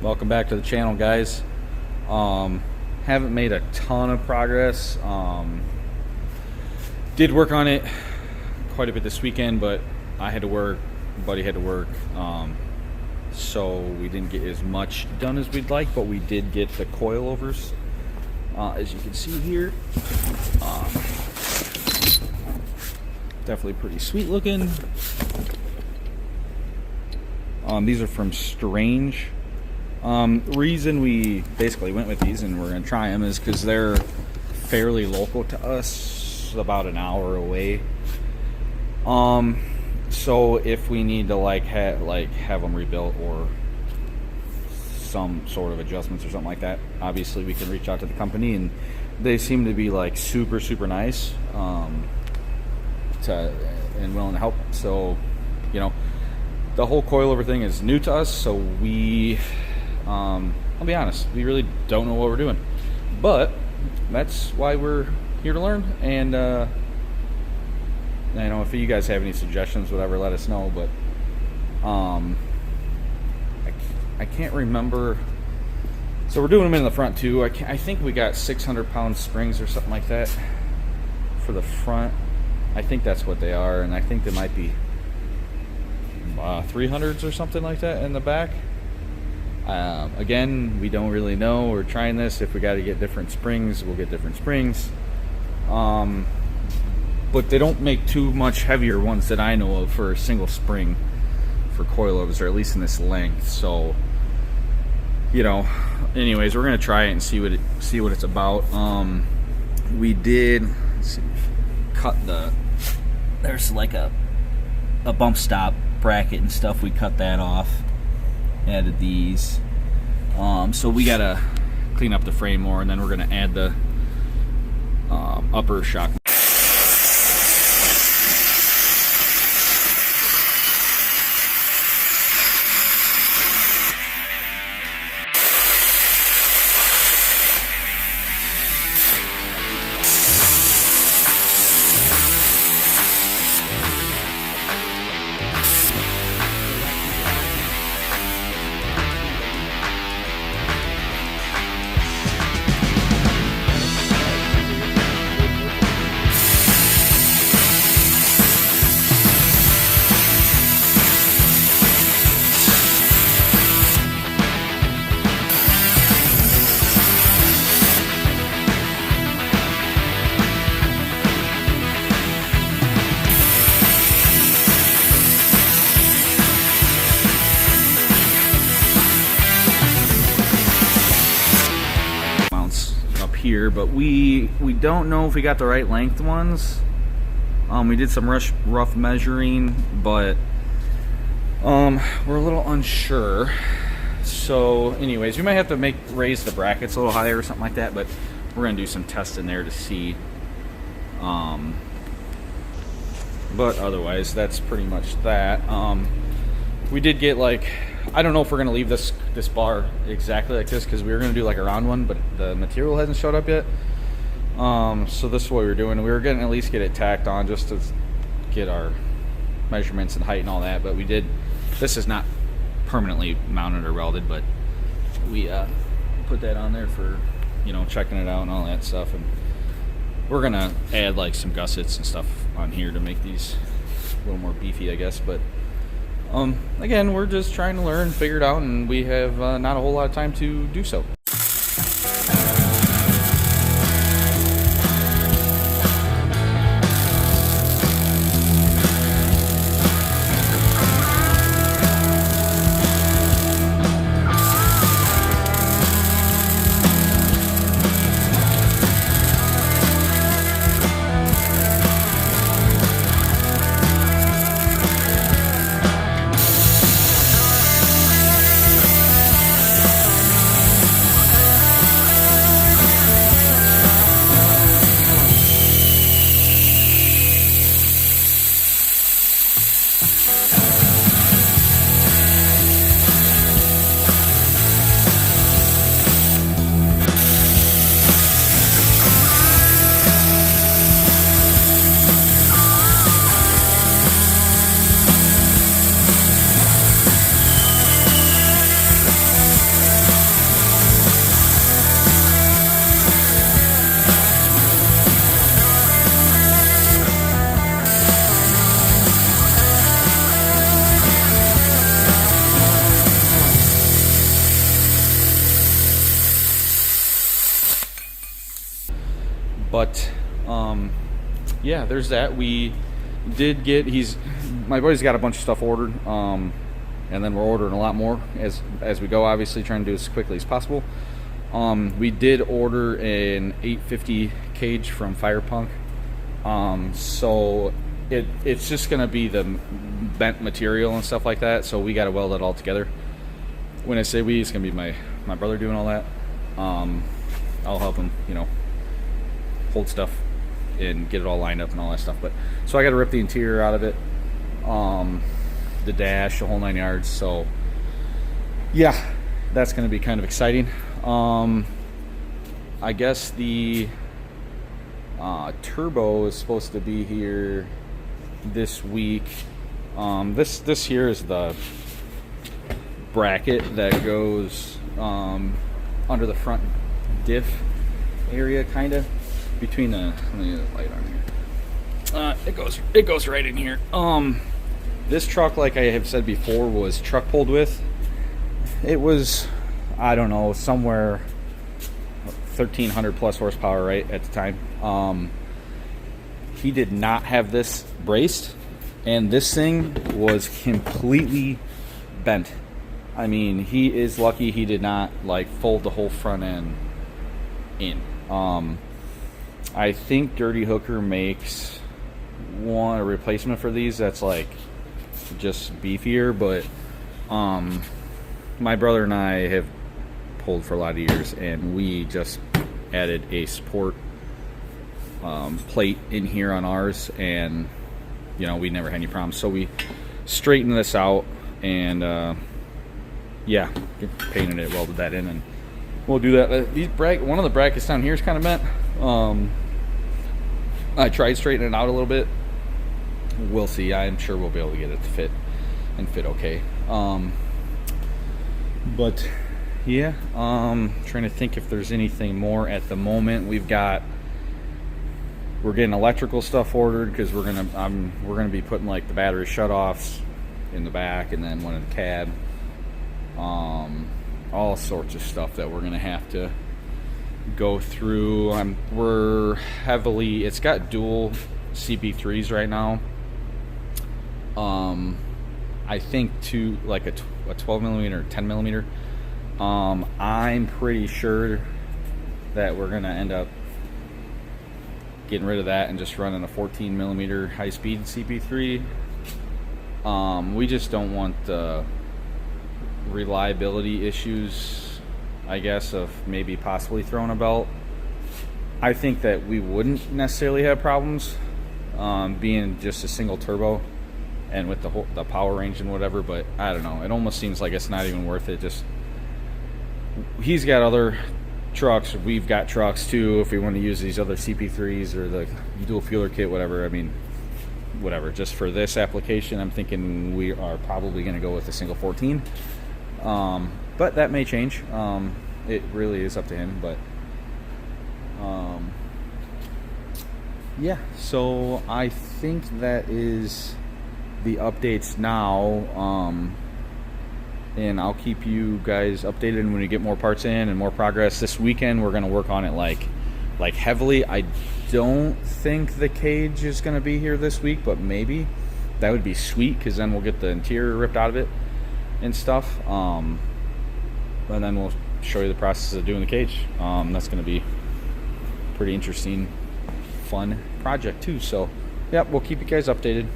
Welcome back to the channel, guys. Haven't made a ton of progress. Did work on it quite a bit this weekend, but I had to work, buddy had to work, so we didn't get as much done as we'd like, but we did get the coilovers, as you can see here. Definitely pretty sweet looking. These are from Strange. Reason we basically went with these and we're going to try them is because they're fairly local to us, about an hour away. So if we need to have them rebuilt or some sort of adjustments or something like that, obviously we can reach out to the company, and they seem to be like super nice, and willing to help. So, you know, the whole coilover thing is new to us, so we, I'll be honest, we really don't know what we're doing. But that's why we're here to learn. And, you know, if you guys have any suggestions, whatever, let us know. But I can't remember. So we're doing them in the front too. I think we got 600-pound springs or something like that for the front. I think that's what they are, and I think they might be 300s or something like that in the back. Again, we don't really know. We're trying this. If we got to get different springs, we'll get different springs. But they don't make too much heavier ones that I know of for a single spring for coilovers, or at least in this length. So, you know, anyways, we're gonna try it and see what it's about. We did, let's see, cut there's like a bump stop bracket and stuff. We cut that off, added these. So we gotta clean up the frame more, and then we're gonna add the upper shock. Here, but we don't know if we got the right length ones. We did some rough measuring, but we're a little unsure. So anyways, we might have to raise the brackets a little higher or something like that, but we're gonna do some testing there to see. But otherwise, that's pretty much that. We did get, like, I don't know if we're gonna leave this bar exactly like this, because we were gonna do like a round one, but the material hasn't showed up yet. So this is what we were doing. We were gonna at least get it tacked on just to get our measurements and height and all that. But we did. This is not permanently mounted or welded, but we put that on there for, you know, checking it out and all that stuff. And we're gonna add like some gussets and stuff on here to make these a little more beefy, I guess. But again, we're just trying to learn, figure it out, and we have not a whole lot of time to do so. yeah, there's that. We did get my buddy's got a bunch of stuff ordered, and then we're ordering a lot more as we go. Obviously, trying to do it as quickly as possible. We did order an 850 cage from Fire Punk, so it's just gonna be the bent material and stuff like that. So we got to weld it all together. When I say we, it's gonna be my brother doing all that. I'll help him, hold stuff and get it all lined up and all that stuff. But so I got to rip the interior out of it, the dash, the whole 9 yards. So yeah, that's going to be kind of exciting. I guess the turbo is supposed to be here this week. This here is the bracket that goes under the front diff area, kind of between the. Let me get a light on here. It goes right in here. This truck, like I have said before, was truck pulled with. It was, I don't know, somewhere 1,300 plus horsepower, right, at the time. He did not have this braced, and this thing was completely bent. I mean, he is lucky he did not fold the whole front end in. I think Dirty Hooker makes a replacement for these that's just beefier, but my brother and I have pulled for a lot of years, and we just added a support plate in here on ours, and we never had any problems. So we straightened this out and yeah, painted it, welded that in, and we'll do that. One of the brackets down here is kind of bent. I tried straightening it out a little bit. We'll see. I'm sure we'll be able to get it to fit okay. But yeah, trying to think if there's anything more at the moment. We're getting electrical stuff ordered because we're gonna be putting the battery shutoffs in the back, and then one in the cab. All sorts of stuff that we're gonna have to go through. It's got dual CP3s right now. I think a 12 millimeter, 10 millimeter. I'm pretty sure that we're gonna end up getting rid of that and just running a 14 millimeter high speed CP3. We just don't want the reliability issues, I guess, of maybe possibly throwing a belt. I think that we wouldn't necessarily have problems being just a single turbo and with the power range and whatever, but I don't know. It almost seems like it's not even worth it. Just, he's got other trucks, we've got trucks too, if we want to use these other CP3s or the dual fueler kit, whatever. I mean, whatever. Just for this application, I'm thinking we are probably going to go with a single 14. But that may change. It really is up to him. But yeah, so I think that is the updates now. And I'll keep you guys updated when we get more parts in and more progress. This weekend we're going to work on it like heavily. I don't think the cage is going to be here this week, but maybe that would be sweet, because then we'll get the interior ripped out of it and stuff. And then we'll show you the process of doing the cage. That's going to be pretty interesting, fun project too. So yeah, we'll keep you guys updated.